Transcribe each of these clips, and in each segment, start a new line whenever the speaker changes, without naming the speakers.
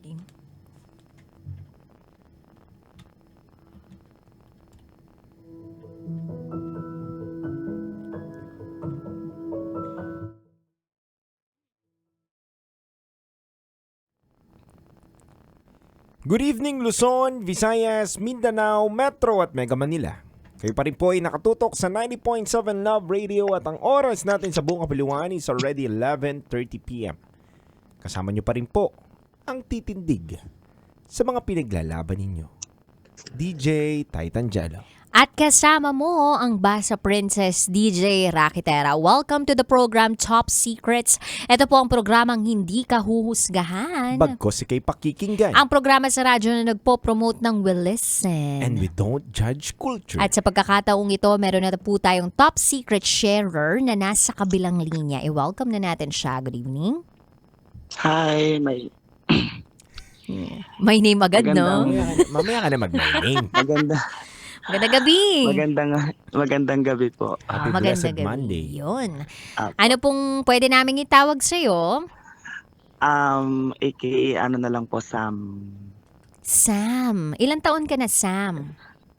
Good evening Luzon, Visayas, Mindanao, Metro at Mega Manila. Kayo pa rin po ay nakatutok sa 90.7 Love Radio at ang oras natin sa buong kapaliwan is already 11:30 p.m. Kasama nyo pa rin po ang titindig sa mga pinaglalaban ninyo. DJ Titan Jello.
At kasama mo ang Basa Princess DJ Rakitera. Welcome to the program Top Secrets. Ito po ang programang hindi ka huhusgahan.
Bagkos si kay pakikinggan.
Ang programa sa radyo na nagpo-promote ng We Listen.
And we don't judge culture.
At sa pagkakataong ito, meron na po tayong Top Secret Sharer na nasa kabilang linya. I-welcome na natin siya. Good evening.
Hi,
May name agad, no?
Mamaya ka na mag-my name.
Magandang gabi.
Magandang gabi po.
Happy
Magandang
Blessed
gabi.
Monday.
Yun.
Apo.
Ano pong pwede namin itawag sa'yo?
AKA ano na lang po, Sam.
Sam. Ilang taon ka na, Sam?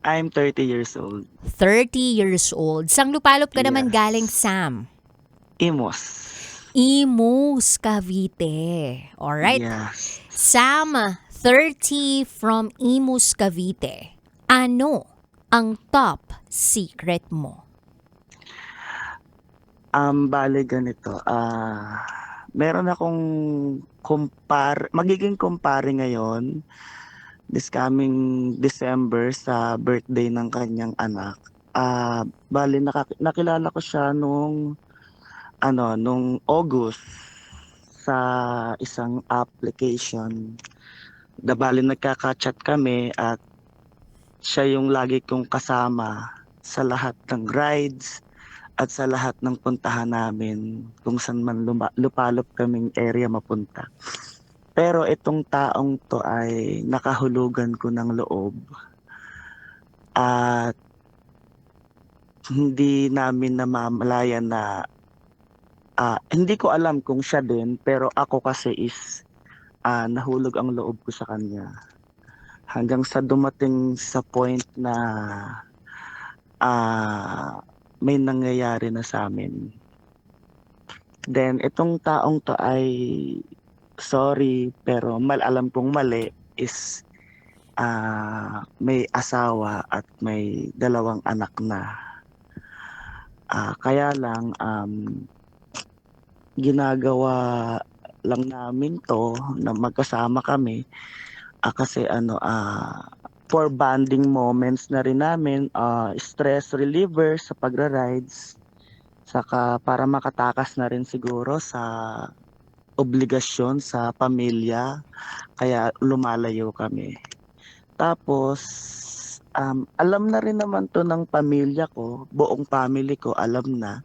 I'm 30 years old.
30 years old. Sang lupalop ka naman
Yes.
galing, Sam?
Imus.
Imus, Cavite. Alright.
Yes.
Sam, 30 from Imus, Cavite. Ano ang top secret mo?
Bale ganito. Meron akong magiging kumpare ngayon this coming December sa birthday ng kanyang anak. Bale nakilala ko siya nung August sa isang application. Bale nagkaka-chat kami at siya yung lagi kong kasama sa lahat ng rides at sa lahat ng puntahan namin kung saan man lupalop kaming area mapunta. Pero itong taong to ay nakahulugan ko ng loob at hindi namin namamalayan na hindi ko alam kung siya din, pero ako kasi is nahulog ang loob ko sa kanya. Hanggang sa dumating sa point na may nangyayari na sa amin. Then itong taong to ay sorry, pero alam kong mali is may asawa at may 2 anak na. Kaya lang ginagawa lang namin to na magkasama kami. Kasi for bonding moments na rin namin, stress reliever sa pagra-rides, saka para makatakas na rin siguro sa obligasyon sa pamilya, kaya lumalayo kami. Tapos, alam na rin naman to ng pamilya ko, buong family ko alam na,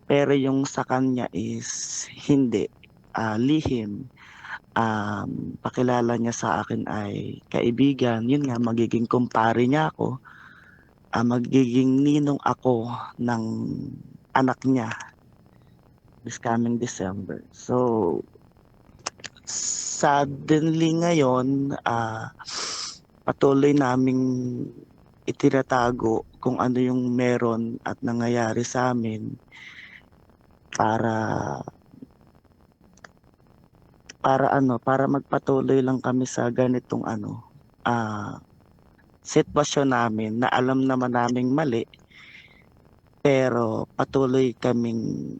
pero yung sa kanya is hindi, lihim. Pakilala niya sa akin ay kaibigan, yun nga, magiging kumpare niya ako, magiging ninong ako ng anak niya this coming December. So, suddenly ngayon, patuloy naming itinatago kung ano yung meron at nangyayari sa amin para magpatuloy lang kami sa ganitong sitwasyon namin na alam naman naming mali, pero patuloy kaming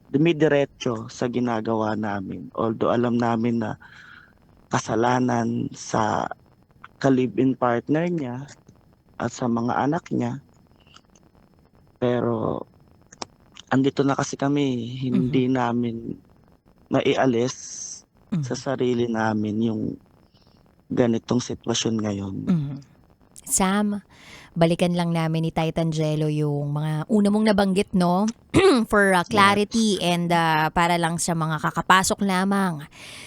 dumidiretso sa ginagawa namin. Although alam namin na kasalanan sa ka-live-in partner niya at sa mga anak niya, pero andito na kasi kami, hindi namin maialis sa sarili namin yung ganitong sitwasyon ngayon.
Sam, balikan lang namin ni Titan Jello yung mga una mong nabanggit, no? For clarity and para lang sa mga kakapasok lamang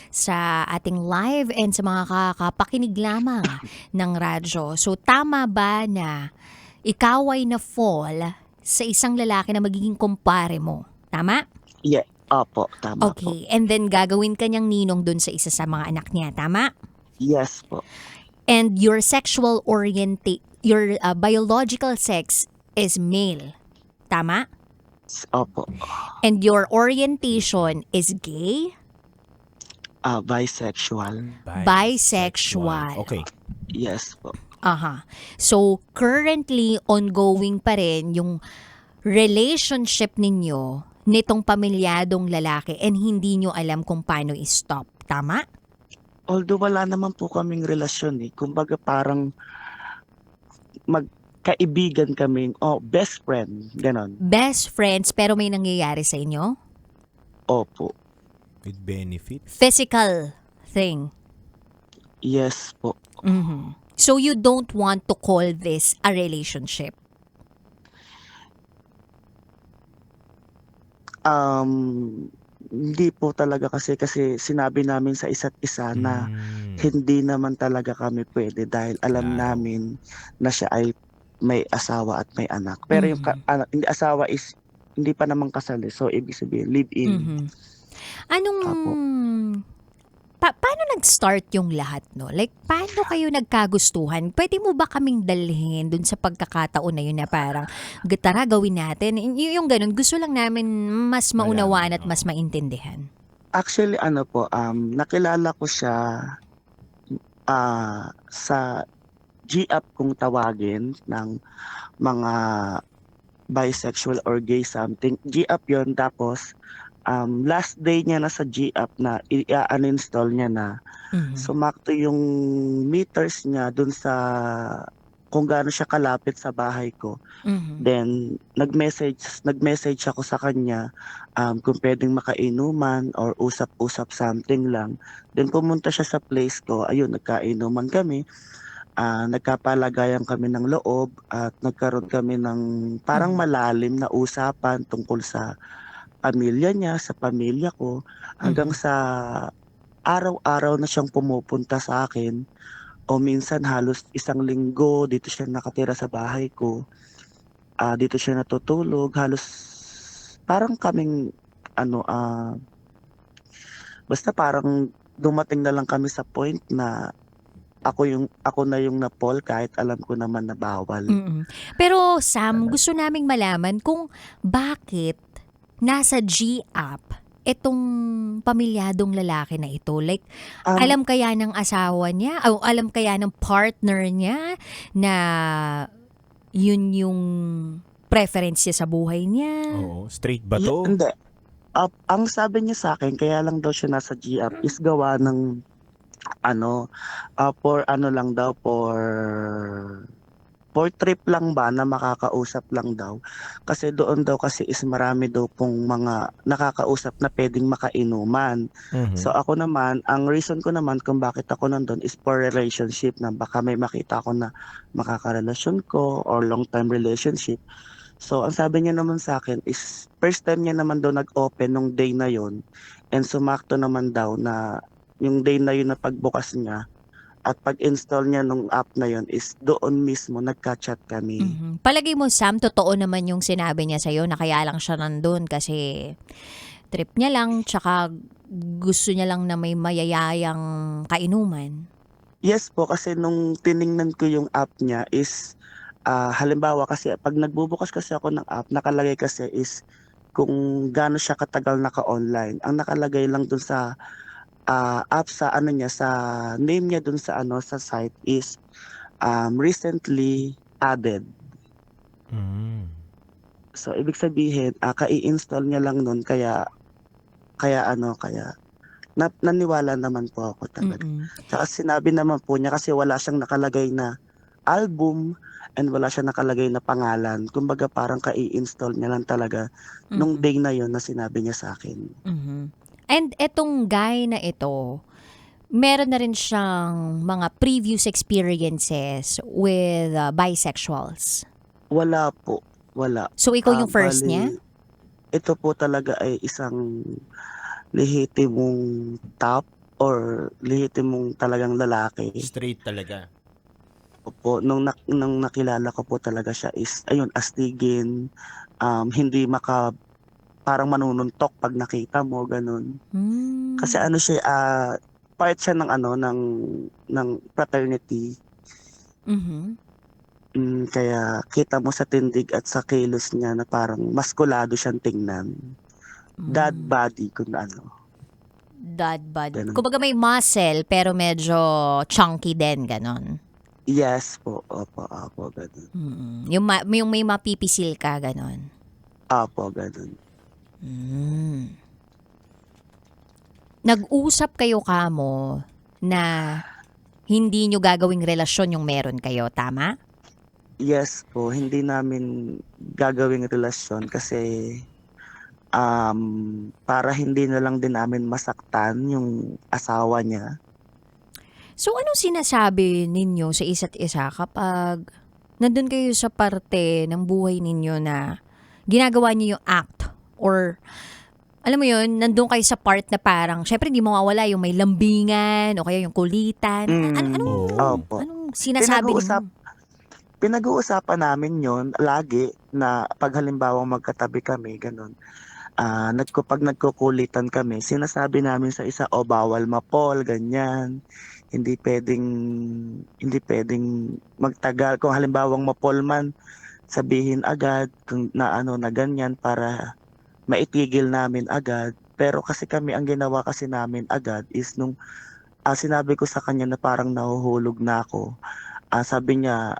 sa ating live and sa mga kakapakinig lamang ng radyo. So tama ba na ikaw ay na-fall sa isang lalaki na magiging kumpare mo? Tama?
Yeah. Opo, tama po.
Okay, and then gagawin ka niyang ninong dun sa isa sa mga anak niya, tama?
Yes po.
And your biological sex is male, tama?
Opo.
And your orientation is gay?
Bisexual.
Bisexual.
Okay.
Yes po.
Aha. So, currently ongoing pa rin yung relationship ninyo nitong pamilyadong lalaki and hindi nyo alam kung paano i-stop. Tama?
Although wala naman po kaming relasyon eh. Kumbaga parang magkaibigan kami. Best friend. Ganon.
Best friends pero may nangyayari sa inyo?
Opo.
With benefit.
Physical thing.
Yes po.
Mhm. So you don't want to call this a relationship?
Hindi po talaga kasi sinabi namin sa isa't isa na hindi naman talaga kami pwede dahil alam
Claro.
namin na siya ay may asawa at may anak. Pero yung hindi asawa is hindi pa naman kasal eh. So ibig sabihin live-in.
Mhm. Anong
Apo.
paano nag-start yung lahat, no? Like, paano kayo nagkagustuhan? Pwede mo ba kaming dalhin dun sa pagkakataon na yun na parang, tara, gawin natin. Yung ganun, gusto lang namin mas maunawaan at mas maintindihan.
Actually nakilala ko siya sa G-App kung tawagin ng mga bisexual or gay something. G-App yun, tapos last day niya na sa G-App na i-uninstall niya na.
Mhm.
Sumakto yung meters niya dun sa kung gaano siya kalapit sa bahay ko.
Mhm.
Then nag-message ako sa kanya kung pwedeng makainuman or usap-usap something lang. Then pumunta siya sa place ko. Ayun, nagkainuman kami. Nagkapalagayan kami ng loob at nagkaroon kami ng parang malalim na usapan tungkol sa pamilya niya, sa pamilya ko, hanggang sa araw-araw na siyang pumupunta sa akin o minsan halos isang linggo dito siya nakatira sa bahay ko. Dito siya natutulog, halos parang kaming basta parang dumating na lang kami sa point na ako na yung na-fall kahit alam ko naman na bawal.
Mm-mm. Pero Sam, gusto naming malaman kung bakit nasa G-App itong pamilyadong lalaki na ito. Like, alam kaya ng asawa niya, o alam kaya ng partner niya na yun yung preference niya sa buhay niya?
Oo. Straight ba to?
Hindi. Ang sabi niya sa akin, kaya lang daw siya nasa G-App is gawa ng for trip lang ba na makakausap lang daw. Kasi doon daw kasi is marami daw pong mga nakakausap na pwedeng makainuman.
Mhm.
So ako naman, ang reason ko naman kung bakit ako nandun is for relationship na baka may makita ako na makakarelasyon ko or long-term relationship. So ang sabi niya naman sa akin is first time niya naman daw nag-open nung day na yon and sumakto naman daw na yung day na yun na pagbukas niya at pag-install niya nung app na yon is doon mismo nagka-chat kami.
Mhm. Palagay mo, Sam, totoo naman yung sinabi niya sa'yo na kaya lang siya nandun kasi trip niya lang tsaka gusto niya lang na may mayayayang kainuman.
Yes po, kasi nung tiningnan ko yung app niya is halimbawa kasi pag nagbubukas kasi ako ng app, nakalagay kasi is kung gaano siya katagal naka-online. Ang nakalagay lang dun sa app sa sa name niya dun sa sa site is recently added.
Mm.
So ibig sabihin kai-install niya lang nun kaya naniwala naman po ako talaga.
Mm-mm.
Tsaka sinabi naman po niya kasi wala siyang nakalagay na album and wala siyang nakalagay na pangalan. Kumbaga parang kai-install niya lang talaga nung day na yon na sinabi niya sa akin.
Mhm. And etong guy na ito, meron na rin siyang mga previous experiences with bisexuals.
Wala po, wala.
So ikaw yung first
Bali,
niya?
Ito po talaga ay isang lehitimong top or lehitimong talagang lalaki.
Straight talaga.
Opo, nung nakilala ko po talaga siya is, ayun, astigin, hindi parang manununtok pag nakita mo, ganun. Kasi
Mm.
ano siya, part siya ng ano, ng fraternity.
Mhm.
Kaya kita mo sa tindig at sa kilos niya na parang maskulado siyang tingnan. Dad
Hmm.
body kung ano,
Dad bod.
gano'n.
Kumbaga may muscle pero medyo chunky din, gano'n?
Yes po, opo, opo, gano'n.
Yung may mapipisil ka, gano'n?
Opo, gano'n.
Hmm. Nag-usap kayo kamo na hindi niyo gagawing relasyon yung meron kayo, tama?
Yes po, hindi namin gagawing relasyon kasi, para hindi na lang din namin masaktan yung asawa niya.
So, anong sinasabi ninyo sa isa't isa kapag nandun kayo sa parte ng buhay ninyo na ginagawa niyo yung act or alam mo yun, nandun kayo sa part na parang, syempre hindi mo mawala yung may lambingan o kaya yung kulitan.
Oo.
Opo.
Anong sinasabi
Pinag-uusap
ninyo?
pinag-uusapan namin yon lagi na 'pag halimbawang magkatabi kami gano'n, 'pag nagkukulitan kami sinasabi namin sa isa, "O bawal mapol," ganyan. Hindi puwedeng hindi puwedeng magtagal kung halimbawang mapol man, sabihin agad kung na ano na ganyan para maitigil namin agad. Pero kasi kami ang ginawa kasi namin agad is nung, sinabi ko sa kanya na parang nahuhulog na ako, sabi niya,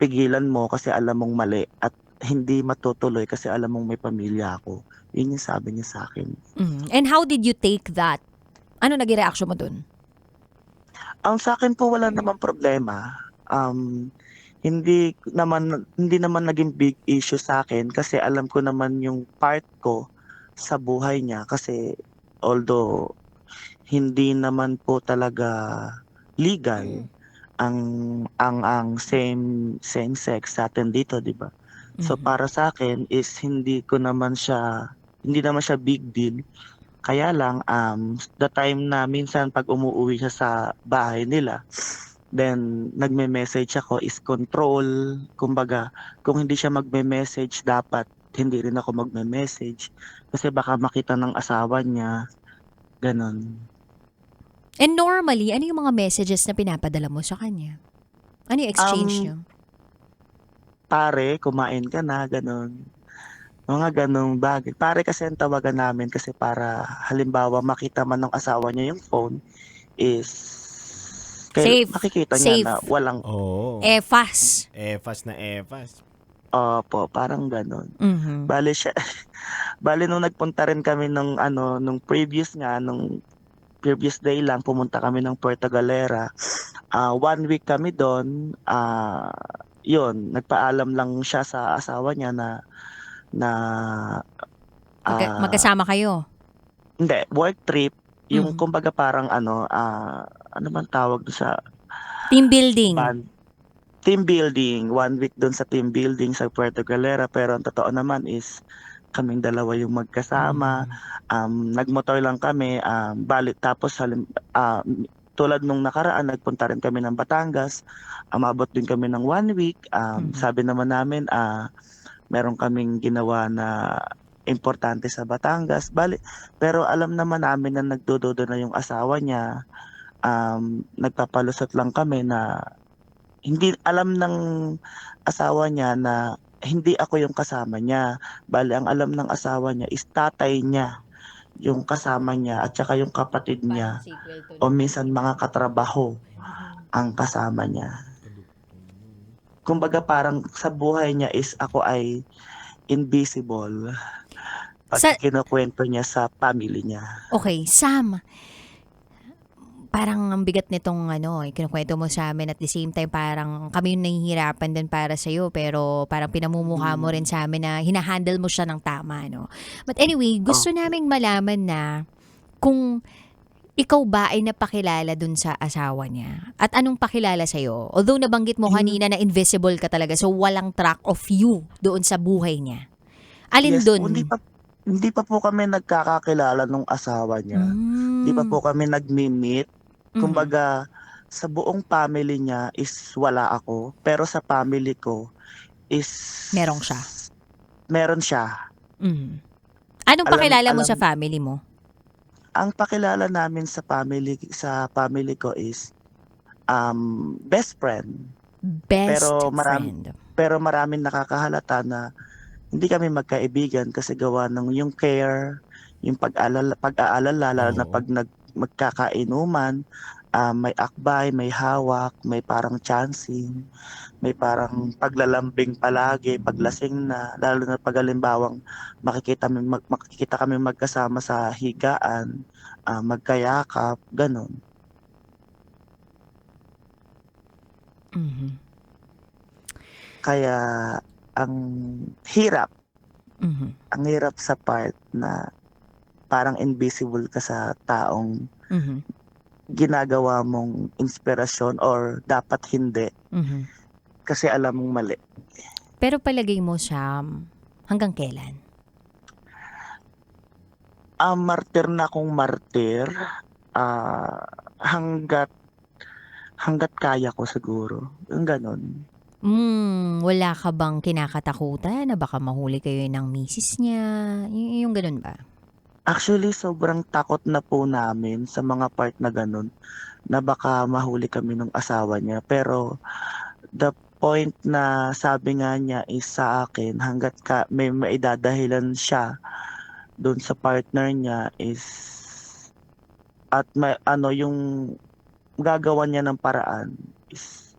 "Pigilan mo kasi alam mong mali at hindi matutuloy kasi alam mong may pamilya ako." Yun yung sabi niya sa'kin.
And how did you take that? Ano naging reaksyon mo dun?
Sa'kin po wala namang problema. Hindi naman naging big issue sa'kin kasi alam ko naman yung part ko sa buhay niya kasi although hindi naman po talaga legal ang same sex sa'tin dito, 'di ba? So,
Mhm.
para sa'kin is hindi naman siya big deal. Kaya lang, the time na minsan 'pag umuuwi siya sa bahay nila, then nagme-message ako is control. Kumbaga, kung hindi siya magme-message dapat hindi rin ako magme-message kasi baka makita ng asawa niya, gano'n.
And normally, ano yung mga messages na pinapadala mo sa kanya? Ano yung exchange
Um,
niyo?
"Pare, kumain ka na," gano'n. Mga gano'ng bagay. Pare kasi ang tawagan namin kasi para halimbawa makita man ng asawa niya yung phone is
Safe.
makikita niya na
Safe.
walang.
Oo.
Fast.
Efas na efas.
Opo, parang gano'n.
Mhm.
Bale siya bale nung nagpunta rin kami nung previous day lang pumunta kami ng Puerto Galera, 1 week kami dun, 'yun, nagpaalam lang siya sa asawa niya na, ah
Magkasama kayo?
hindi, work trip, yung
Mhm.
kumbaga parang ano, ano bang tawag dun sa
Team building?
band team building, 1 week dun sa team building sa Puerto Galera, pero ang totoo naman is kaming dalawa yung magkasama,
Mhm.
nagmotor lang kami, bale tapos tulad nung nakaraan nagpunta rin kami ng Batangas, umabot din kami ng 1 week,
Mhm.
sabi naman namin, meron kaming ginawa na importante sa Batangas, bale pero alam naman namin na nagdududa na yung asawa niya, nagpapalusot lang kami na hindi alam ng asawa niya na hindi ako yung kasama niya. Bale ang alam ng asawa niya is tatay niya yung kasama niya at saka yung kapatid
Parang
niya
sequel to
o
nung
minsan mga katrabaho
Mhm.
ang kasama niya. Kumbaga parang sa buhay niya is ako ay invisible
Sa
pagka kinukuwento niya sa family niya.
Okay, Sam, parang ang bigat nitong ano, kinukuwento mo sa'min at the same time parang kami yung nahihirapan din para sa'yo pero parang pinamumukha mo rin
Hmm,
sa'min na hina-handle mo siya ng tama 'no. But anyway, gusto
opo.
naming malaman na kung ikaw ba ay napakilala dun sa asawa niya at anong pakilala sa'yo? Although nabanggit mo
Hin
kanina na invisible ka talaga so walang track of you doon sa buhay niya. Alin
yes po,
dun?
hindi pa po kami nagkakakilala nung asawa niya. Hindi pa
Hmm.
po kami nagme-meet.
Mhm.
Kumbaga sa buong family niya is wala ako, pero sa family ko is
Merong siya?
meron siya.
Mhm. Anong
Alam
pakilala mo
alam
sa family mo?
ang pakilala namin sa family ko is, best friend.
Best
Pero
friend.
maraming nakakahalata na hindi kami magkaibigan kasi gawa ng yung care, yung pag-aalala lalo na
Oo.
'pag magkakainuman, may akbay, may hawak, may parang chancing, may parang paglalambing palagi 'pag lasing na, lalo na 'pag halimbawang makikita kami magkasama sa higaan, magkayakap, gano'n.
Mhm.
Kaya ang hirap,
Mhm.
ang hirap sa part na parang invisible ka sa taong
Mhm.
ginagawa mong inspirasyon or dapat hindi
Mhm.
kasi alam mong mali.
Pero palagay mo, Sam, hanggang kailan?
Martir na akong martir, ah, hangga't hangga't kaya ko siguro, yung gano'n.
Wala ka bang kinakatakutan na baka mahuli kayo ng misis niya? Yung ganun ba?
Actually, sobrang takot na po namin sa mga part na gano'n, na baka mahuli kami ng asawa niya. Pero the point na sabi nga niya is sa akin hangga't may maidadahilan siya dun sa partner niya is at may ano yung gagawan niya ng paraan is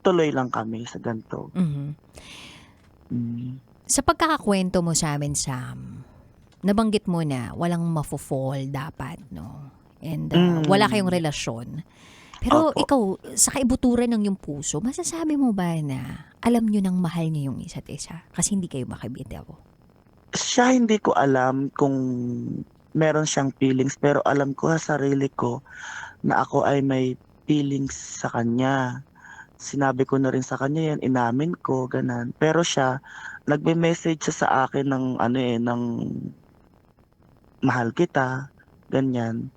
tuloy lang kami sa ganito.
Mhm.
Hmm.
Sa pagkakakwento mo sa amin, Sam, nabanggit mo na walang mafo-fall dapat, no? And wala kayong
Hmm,
relasyon. Pero
opo.
ikaw, sa kaibuturan ng iyong puso, masasabi mo ba na alam nyo nang mahal niyo yung isa't isa? Kasi hindi kayo makibitaw.
Siya hindi ko alam kung meron siyang feelings pero alam ko sa sarili ko na ako ay may feelings sa kanya. Sinabi ko na rin sa kanya 'yan, inamin ko, gano'n. Pero siya, nagme-message siya sa akin ng ano, ng mahal kita, ganyan.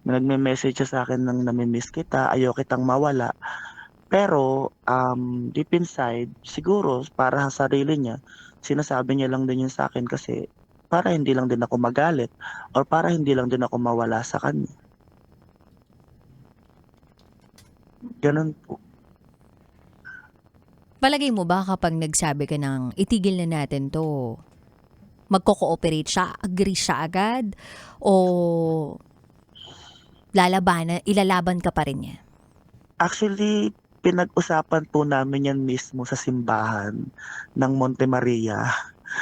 Nagme-message siya sa'kin ng nami-miss kita, ayaw kitang mawala. Pero, deep inside, siguro para sa sarili niya, sinasabi niya lang din 'yun sa'kin kasi para hindi lang din ako magalit or para hindi lang din ako mawala sa kanya, gano'n po.
Palagay mo ba kapag nagsabi ka ng itigil na natin to, magko-cooperate siya, agree siya agad, o ilalaban ka pa rin niya?
Actually, pinag-usapan po namin 'yan mismo sa simbahan ng Monte Maria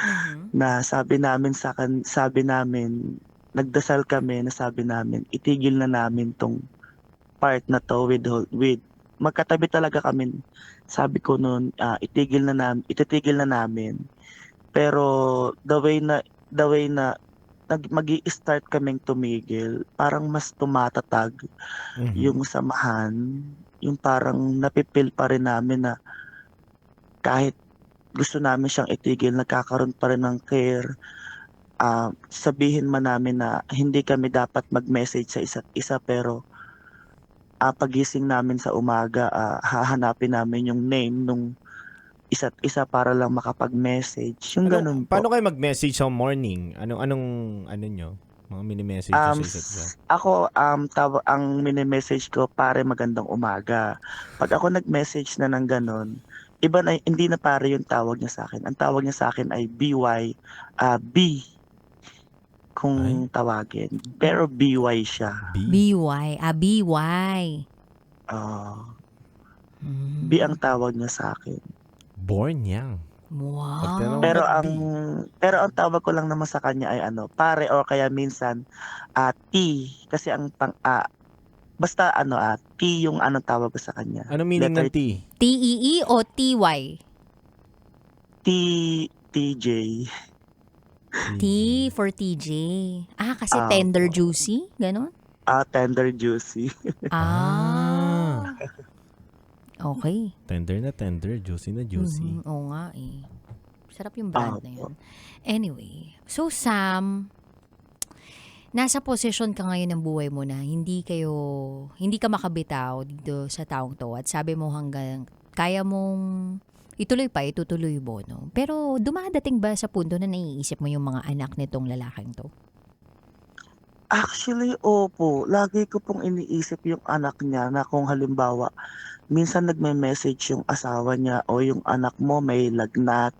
Mhm.
na sabi namin, nagdasal kami na sabi namin, itigil na namin 'tong part na 'to with magkatabi talaga kami. Sabi ko nun, ititigil na namin. Pero the way na mag-i-start kaming tumigil, parang mas tumatatag
Mhm.
yung samahan, yung parang nafi-feel pa rin namin na kahit gusto namin siyang itigil, nagkakaroon pa rin ng care. Sabihin man namin na hindi kami dapat mag-message sa isa't isa pero, paggising namin sa umaga, hahanapin namin yung name nung isa't isa para lang makapag-message, yung gano'n po.
Paano kayo mag-message sa morning? Anong ano niyo? Mga mini-message niyo sa isa't isa?
Ako, ang mini-message ko, "Pare magandang umaga." 'Pag ako nag-message na ng gano'n, iba na hindi na pare yung tawag niya sa'kin, ang tawag niya sa'kin ay BY, B
Ay,
kung tawagin, pero BY siya.
B.
BY, BY.
Oo, B ang
Hmm.
tawag niya sa'kin.
Born young. Pag tinanong
Pero
Wow.
ba't
ang
B?
pero ang tawag ko lang naman sa kanya ay ano, pare or kaya minsan, T kasi basta ano, T yung anong tawag ko sa kanya,
Ano meaning
letter
ng T?
TEE o TY?
TJ.
T
TJ.
for TJ. Kasi tender
Opo.
juicy? Ganon?
Tender juicy.
Ah,
Ah. Okay.
tender na tender, juicy na juicy.
Oo nga eh. Sarap yung brand na
Opo.
yun. Anyway, so Sam, nasa posisyon ka ngayon ng buhay mo na hindi ka makabitaw dito sa taong to at sabi mo hanggang kaya mong itutuloy mo, no? Pero dumadating ba sa punto na naiisip mo yung mga anak nitong lalaking 'to?
Actually, opo. Lagi ko pong iniisip yung anak niya na kung halimbawa, minsan nagme-message yung asawa niya o yung anak mo may lagnat.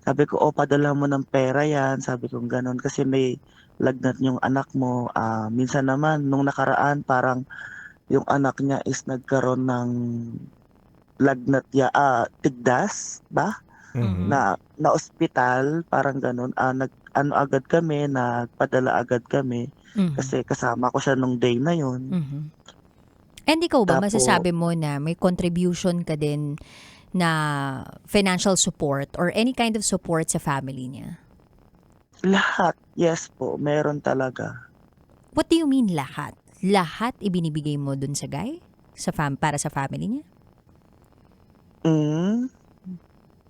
Sabi ko, "O, padala mo ng pera yan." Sabi ko gano'n, kasi may lagnat yung anak mo. Minsan naman nung nakaraan parang yung anak niya is nagkaroon ng tigdas ba?
Mhm.
Mhm.
Na ospital, parang gano'n. Nag-ano agad kami, nagpadala agad kami
Mhm.
kasi kasama ko siya nung day na yun.
Mhm. And ikaw ba
Tapo
masasabi mo na may contribution ka din na financial support or any kind of support sa family niya?
lahat, yes po, meron talaga.
What do you mean lahat? Lahat ibinibigay mo dun sa guy? Para sa family niya?
Hmm,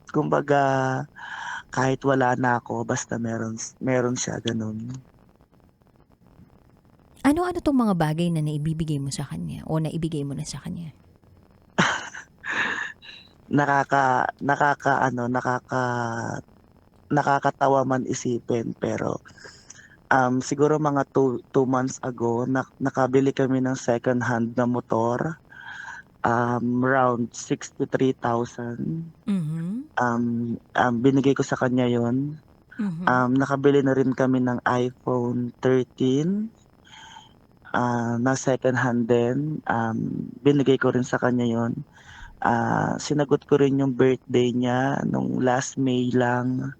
kumbaga kahit wala na ako basta meron siya, gano'n.
Ano-ano 'tong mga bagay na naibibigay mo sa kanya o naibigay mo na sa kanya?
Nakakaano, nakakatawa man isipin, pero, siguro mga two months ago nakabili kami ng second hand na motor, around 63,000.
Mhm.
Binigay ko sa kanya yon.
Mhm.
Nakabili na rin kami ng iPhone 13, na second hand din, binigay ko rin sa kanya yon. Sinagot ko rin yung birthday niya nung last May lang,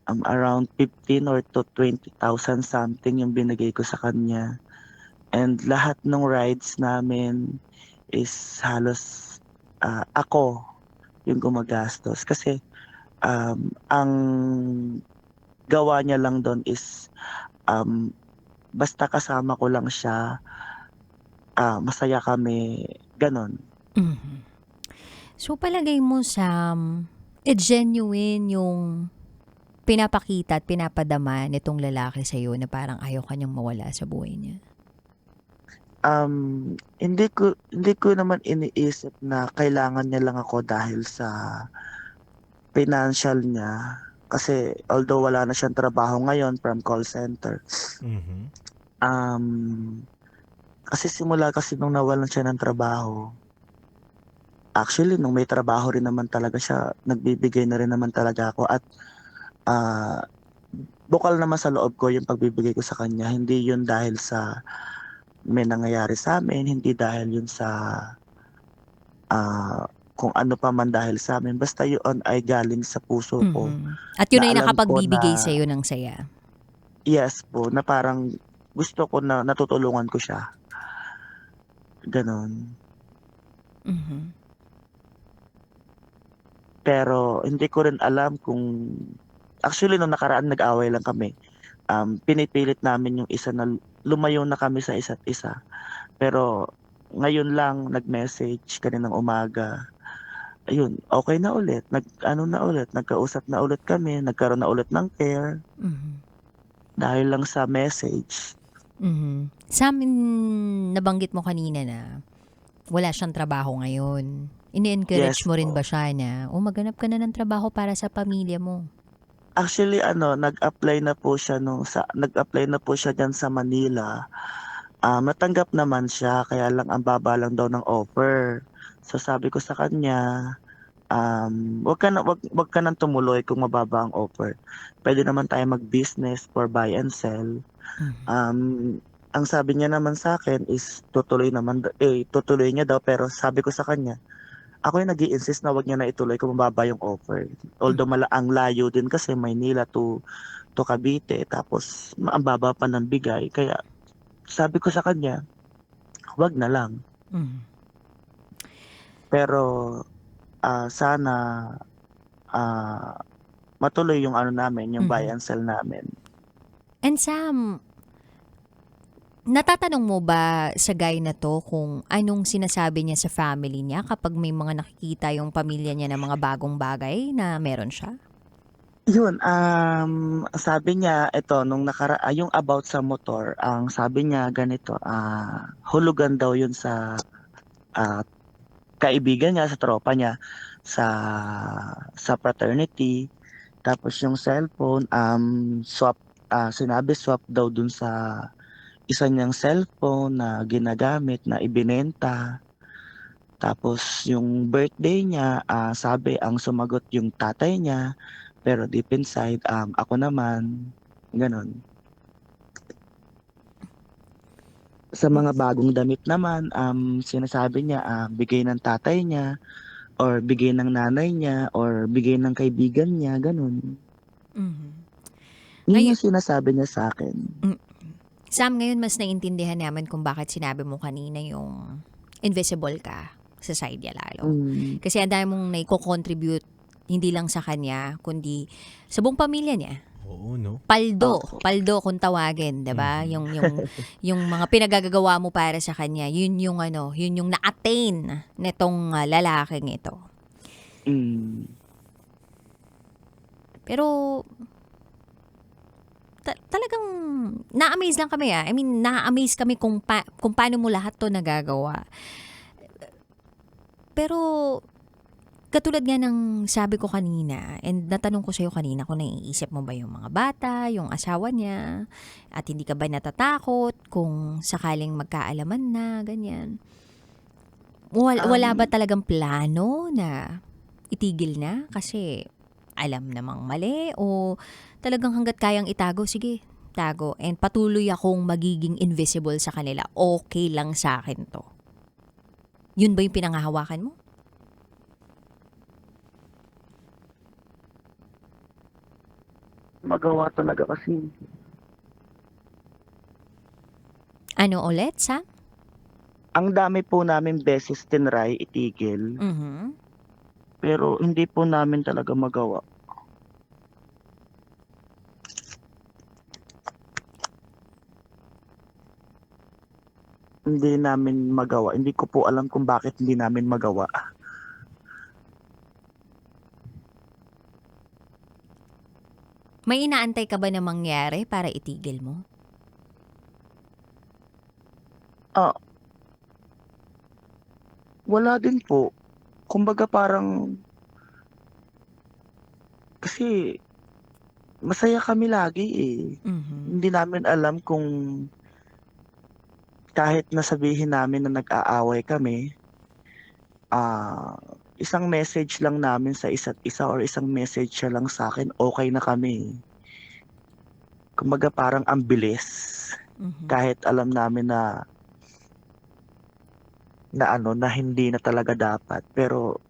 around 15 or 20,000 something yung binigay ko sa kanya. And lahat ng rides namin is halos, ako yung gumagastos kasi, ang gawa niya lang dun is, um, basta kasama ko lang siya, masaya kami, gano'n.
Mhm. So palagay mo, Sam, genuine yung pinapakita at pinapadama nitong lalaki sa'yo na parang ayaw ka niyang mawala sa buhay niya?
Hindi ko naman iniisip na kailangan niya lang ako dahil sa financial niya. Kasi although wala na siyang trabaho ngayon from call center,
Mhm.
um, kasi simula kasi nung nawalan siya ng trabaho, actually nung may trabaho rin naman talaga siya, nagbibigay na rin naman talaga ako at, ah, bukal naman sa loob ko yung pagbibigay ko sa kanya. Hindi yun dahil sa may nangyayari sa'min, hindi dahil yun sa, kung ano pa man dahil sa'min, basta yun ay galing sa puso ko,
Mhm. At
na
yun ay
alam ko
nakapagbibigay
na
sa'yo ng saya?
yes po, na parang gusto ko na natutulungan ko siya, gano'n.
Mhm.
Pero hindi ko rin alam kung actually nung nakaraan nag-away lang kami, pinipilit namin yung isa na lumayo na kami sa isa't isa. Pero ngayon lang nag-message kaninang umaga, ayun, okey na ulit, nag-ano na ulit, nagkausap na ulit kami, nagkaroon na ulit ng care,
Mhm.
dahil lang sa message.
Mhm. Sa'min nabanggit mo kanina na wala siyang trabaho ngayon. Ini-encourage
Yes
mo rin
po.
ba siya na, maghanap ka na ng trabaho para sa pamilya mo?
Actually ano, nag-apply na po siya diyan sa Manila. Natanggap naman siya, kaya lang ang baba lang daw ng offer. So sabi ko sa kanya, "Wag ka ng tumuloy kung mababa ang offer. Puwede naman tayong mag-business for buy and sell."
Mhm.
Um, ang sabi niya naman sa'kin is tutuloy niya daw, pero sabi ko sa kanya, ako yung nag-i-insist na wag niya na ituloy kung mababa yung offer.
Hmm.
Although ang layo din kasi Maynila to Cavite, tapos ang baba pa ng bigay, kaya sabi ko sa kanya, wag na lang.
Mhm.
Pero, sana, ah, matuloy yung ano namin, yung buy
Mhm.
and sell namin.
And Sam, natatanong mo ba sa guy na 'to kung anong sinasabi niya sa family niya kapag may mga nakikita yung pamilya niya ng mga bagong bagay na meron siya?
Yun, sabi niya eto yung about sa motor, ang sabi niya ganito, hulugan daw yun sa, ah, kaibigan niya, sa tropa niya. sa fraternity. Tapos yung cellphone, sinabi swap daw dun sa isa niyang cellphone na ginagamit na ibinenta. Tapos yung birthday niya, sabi ang sumagot yung tatay niya, pero deep inside, ako naman, gano'n. Sa mga bagong damit naman, sinasabi niya, bigay ng tatay niya, or bigay ng nanay niya, or bigay ng kaibigan niya, gano'n.
Mhm.
Yun
Ngayon,
yung sinasabi niya sa akin.
Sam, ngayon mas naiintindihan namin kung bakit sinabi mo kanina yung invisible ka sa side niya lalo.
Mm,
Kasi ang dami mong naiko-contribute hindi lang sa kanya, kundi sa buong pamilya niya.
Oo, no?
opo.
Paldo kung tawagin, 'di ba?
Mhm.
Yung mga pinagagagawa mo para sa kanya, yun yung yun yung na-attain nitong lalaking ito.
Mm.
Pero talagang na-amaze lang kami I mean, na-amaze kami kung paano mo lahat 'to nagagawa. Pero katulad nga ng sabi ko kanina and natanong ko sa'yo kanina kung naiisip mo ba yung mga bata, yung asawa niya, at hindi ka ba natatakot kung sakaling magkaalaman na, ganyan. Wala ba
Um,
talagang plano na itigil na kasi alam namang mali o talagang hanggat kayang itago, sige, tago. And patuloy akong magiging invisible sa kanila. Okay lang sa akin to. Yun ba yung pinangahawakan mo?
Magawa talaga kasi.
Ano ulit, Sam?
Ang dami po namin beses tinry itigil,
Mhm.
pero hindi po namin talaga magawa. Hindi namin magawa. Hindi ko po alam kung bakit hindi namin magawa.
May inaantay ka ba na mangyari para itigil mo?
Ah, wala din po. Kumbaga parang kasi masaya kami lagi eh.
Mhm.
Hindi namin alam kung kahit na sabihin namin na nag-aaway kami, ah, isang message lang namin sa isa't isa or isang message siya lang sa akin, okay na kami. Kumbaga parang ang bilis.
Mhm.
Kahit alam namin na hindi na talaga dapat. Pero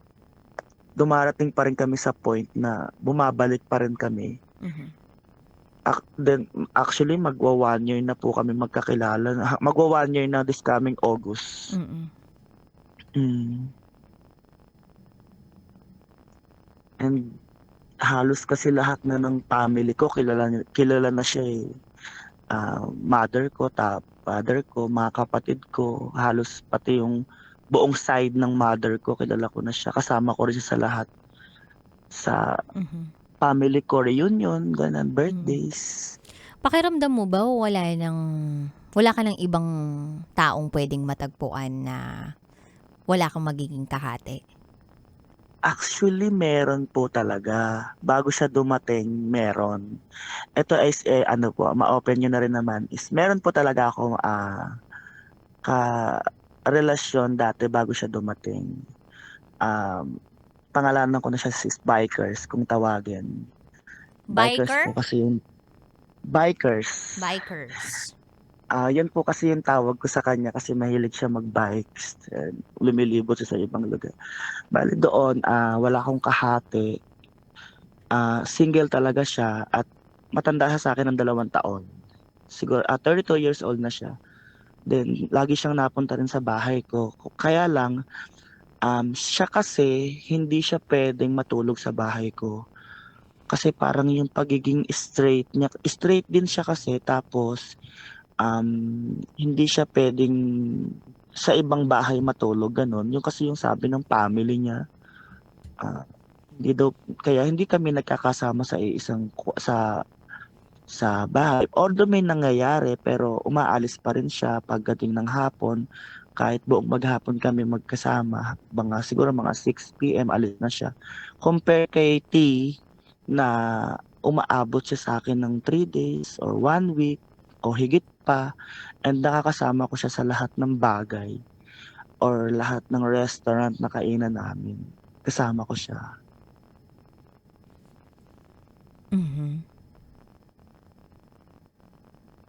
dumarating pa rin kami sa point na bumabalik pa rin kami.
Mhm.
Then actually magwa 1 year na po kami magkakilala. Magwa 1 year na this coming August.
Mm.
Mm. And halos kasi lahat na ng family ko kilala na siya eh. Mother ko, father ko, mga kapatid ko, halos pati yung buong side ng mother ko kilala ko na siya. Kasama ko rin siya sa lahat. Sa
Mhm.
family ko reunion, ganun,
Mm.
birthdays.
Pakiramdam mo ba wala ka ng ibang taong pwedeng matagpuan na wala kang magiging kahati?
Actually, meron po talaga. Bago siya dumating, meron. Ito is, ano po, ma-open nyo na rin naman, is meron po talaga akong ka-relasyon dati bago siya dumating. Um, Pangalanan ko na siya sis Bikers, kung tawagin. Bikers
Biker?
po kasi yung Bikers.
Bikers.
Yun po kasi yung tawag ko sa kanya kasi mahilig siya mag-bikes. Lumilibot siya sa ibang lugar. Bale doon, wala akong kahati. Single talaga siya at matanda siya sa akin ng 2 taon. Siguro 32 years old na siya. Then lagi siyang napunta rin sa bahay ko. Kaya lang, siya kasi hindi siya puwedeng matulog sa bahay ko. Kasi parang yung pagiging straight din siya kasi tapos, hindi siya puwedeng sa ibang bahay matulog gano'n. Yung kasi yung sabi ng family niya, ah, hindi daw kaya hindi kami nagkakasama sa iisang sa bahay. Although may nangyayari pero umaalis pa rin siya pagdating ng hapon. kahit buong maghapon kami magkasama, siguro mga 6 p.m. alis na siya. Compare kay T na umaabot siya sa akin ng 3 days or 1 week o higit pa, and nakakasama ko siya sa lahat ng bagay or lahat ng restaurant na kainan namin. Kasama ko siya.
Mhm.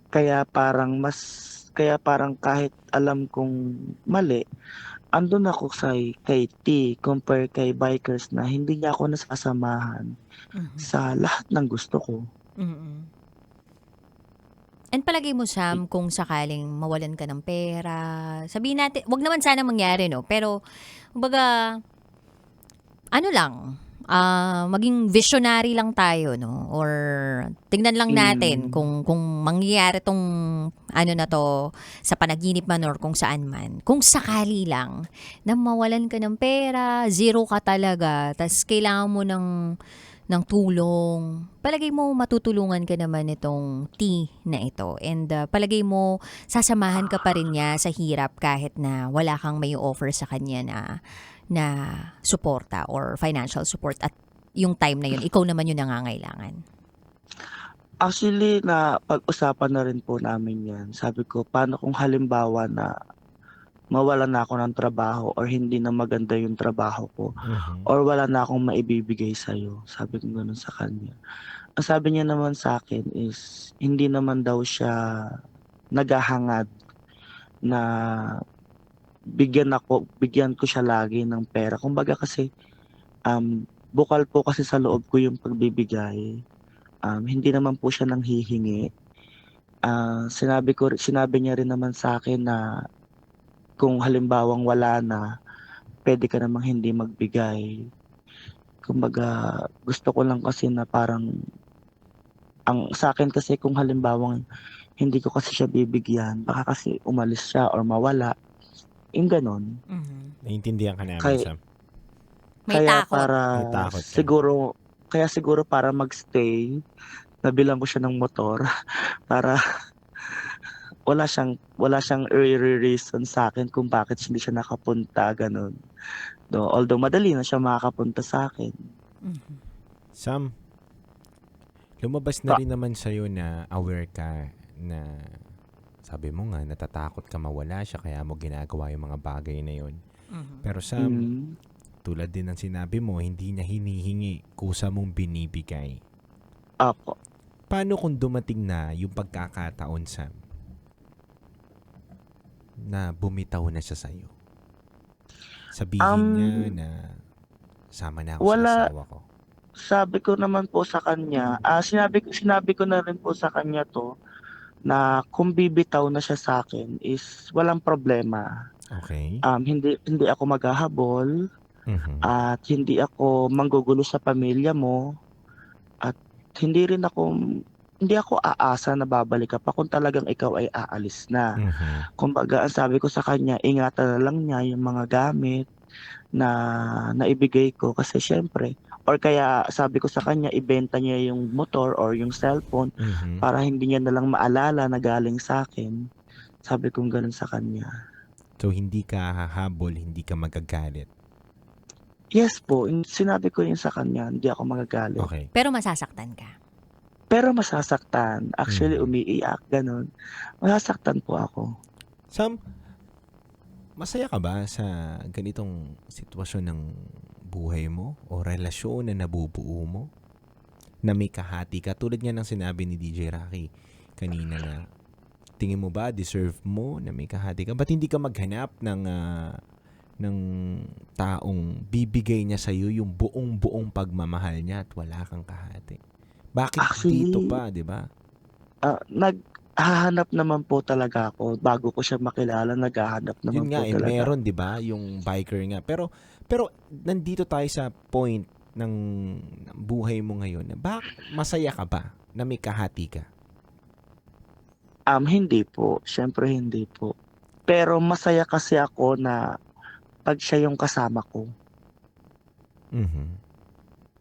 Kaya parang kahit alam kong mali, andun ako kay T compare kay bikers na hindi niya ako nasasamahan
Mhm.
sa lahat ng gusto ko.
Mm. And palagay mo, Sam, kung sakaling mawalan ka ng pera, sabihin natin, wag naman sana mangyari, no? Pero, kumbaga, ano lang, maging visionary lang tayo, no? Or tingnan lang natin
Mm.
kung mangyayari tong ano na to sa panaginip man or kung saan man. Kung sakali lang na mawalan ka ng pera, zero ka talaga, tas kailangan mo ng tulong, palagay mo matutulungan ka naman itong T na ito. And palagay mo sasamahan ka pa rin niya sa hirap kahit na wala kang may offer sa kanya na suporta or financial support at yung time na yun, ikaw naman yung nangangailangan.
Actually, na pag-usapan na rin po namin yan. Sabi ko, paano kung halimbawa na mawalan na ako ng trabaho or hindi na maganda yung trabaho ko
Mhm.
or wala na akong maibibigay sa'yo. Sabi ko gano'n sa kanya. Ang sabi niya naman sa akin is hindi naman daw siya naghahangad na bigyan ko siya lagi ng pera. Kumbaga kasi bukal po kasi sa loob ko yung pagbibigay. Hindi naman po siya nanghihingi. Sinabi niya rin naman sa akin na kung halimbawang wala na, pwede ka namang hindi magbigay. Kumbaga, gusto ko lang kasi na parang ang sa akin kasi kung halimbawang hindi ko kasi siya bibigyan, baka kasi umalis siya or mawala, yung gano'n.
Mhm.
Naiintindihan ka namin,
Kaya
Sam.
May
kaya
takot.
May takot ka.
siguro para magstay, nabilang ko siya ng motor para wala siyang reason sa akin kung bakit hindi siya nakapunta, gano'n. Although madali na siya makakapunta sa akin.
Mhm.
Sam, lumabas na
Pa
rin naman sa'yo na aware ka na sabi mo nga, natatakot ka mawala siya kaya mo ginagawa yung mga bagay na yun.
Mhm.
Pero Sam,
mm,
tulad din ng sinabi mo, hindi niya hinihingi, kusa mong binibigay.
Opo.
Paano kung dumating na yung pagkakataon, Sam, na bumitaw na siya sa'yo? Sabihin niya
Um,
na sama na ako sa
Wala,
asawa ko.
sabi ko naman po sa kanya, sinabi ko na rin po sa kanya 'to, na kung bibitaw na siya sa'kin is walang problema.
Okay?
Hindi hindi ako maghahabol
Mhm.
at hindi ako manggugulo sa pamilya mo at hindi rin ako hindi ako aasa na babalik ka pa kung talagang ikaw ay aalis na.
Mhm.
Kumbaga ang sabi ko sa kanya, ingatan na lang niya yung mga gamit na naibigay ko kasi siyempre or kaya sabi ko sa kanya ibenta niya yung motor or yung cellphone
Mhm.
para hindi niya na lang maalala na galing sa'kin. Sabi kong gano'n sa kanya.
So, hindi ka hahabol, hindi ka magagalit.
Yes po, sinabi ko yun sa kanya, hindi ako magagalit.
Okay.
Pero masasaktan ka.
Pero masasaktan, actually
Mhm.
umiiyak, gano'n. Masasaktan po ako.
Sam, masaya ka ba sa ganitong sitwasyon ng buhay mo o relasyon na nabubuo mo? Na may kahati ka? Tulad nga ng sinabi ni DJ Rocky kanina na tingin mo ba deserve mo na may kahati ka? Ba't hindi ka maghanap ng taong bibigay niya sa'yo yung buong-buong pagmamahal niya at wala kang kahati? Bakit dito
Actually,
pa, di ba?
naghahanap naman po talaga ako. Bago ko siya makilala, naghahanap naman
Yun nga
po
eh,
talaga.
meron 'di ba, yung biker nga. Pero nandito tayo sa point ng buhay mo ngayon. Masaya ka ba na may kahati ka?
Hindi po, siyempre hindi po. Pero masaya kasi ako na 'pag siya yung kasama ko.
Mhm.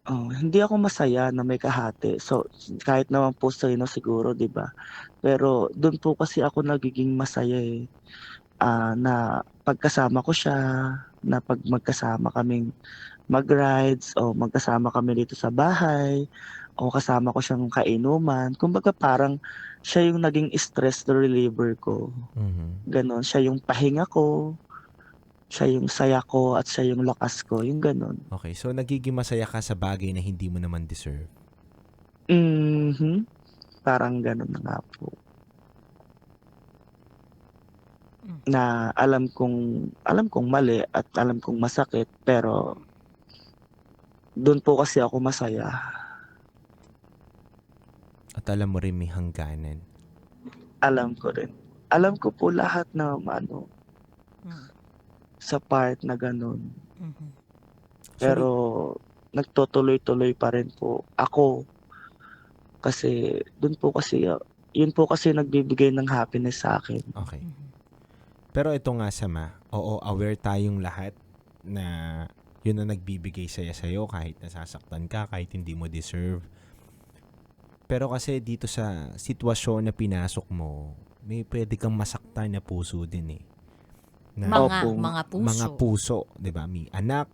Hindi ako masaya na may kahati. So, kahit naman po sino siguro, 'di ba? Pero dun po kasi ako nagiging masaya, eh. na pagkasama ko siya, na pag magkasama kaming mag-rides o magkasama kami dito sa bahay o kasama ko siyang kainuman. Kumbaga parang siya yung naging stress reliever ko.
Mhm.
Gano'n, siya yung pahinga ko, siya yung saya ko at siya yung lakas ko, yung gano'n.
Okay, so nagiging masaya ka sa bagay na hindi mo naman deserve.
Mhm, parang gano'n na nga po.
Mm.
Na alam kong mali at alam kong masakit pero dun po kasi ako masaya.
At alam mo rin may hangganan.
Alam ko rin. Alam ko po lahat na ano,
Mm.
sa part na gano'n.
Mhm.
Pero nagtutuloy-tuloy pa rin po ako kasi yun po kasi nagbibigay ng happiness sa akin.
Okay.
Mhm.
Pero ito nga Sama, oo, aware tayong lahat na yun ang nagbibigay saya sa'yo kahit nasasaktan ka, kahit hindi mo deserve. Pero kasi dito sa sitwasyon na pinasok mo, may pwede kang masaktan na puso din eh. Na
Opo.
Mga puso.
mga puso, 'di ba? May anak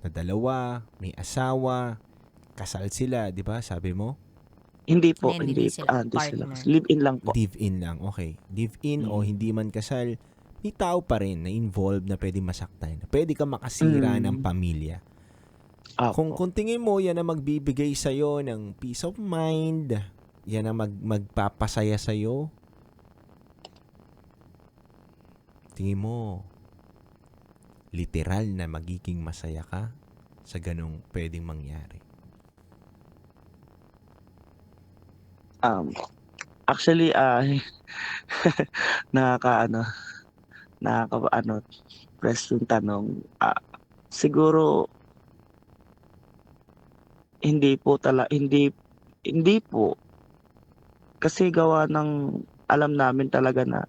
na dalawa, may asawa, kasal sila, 'di ba? Sabi mo,
Hindi po,
Hindi sila
hindi sila.
partner.
Live-in lang po.
live-in lang. Okay. Live-in o
Mm.
hindi man kasal, may tao pa rin na involved na pwede masaktan. Pwede kang makasira ng pamilya. Kung
Opo.
tingin mo yan ang magbibigay sa'yo ng peace of mind, yan ang magpapasaya sa'yo, tingin mo, literal na magiging masaya ka sa ganong pwedeng mangyari.
Actually, nakakaano nakakaano, press yung tanong. Siguro hindi hindi po. Kasi gawa ng alam namin talaga na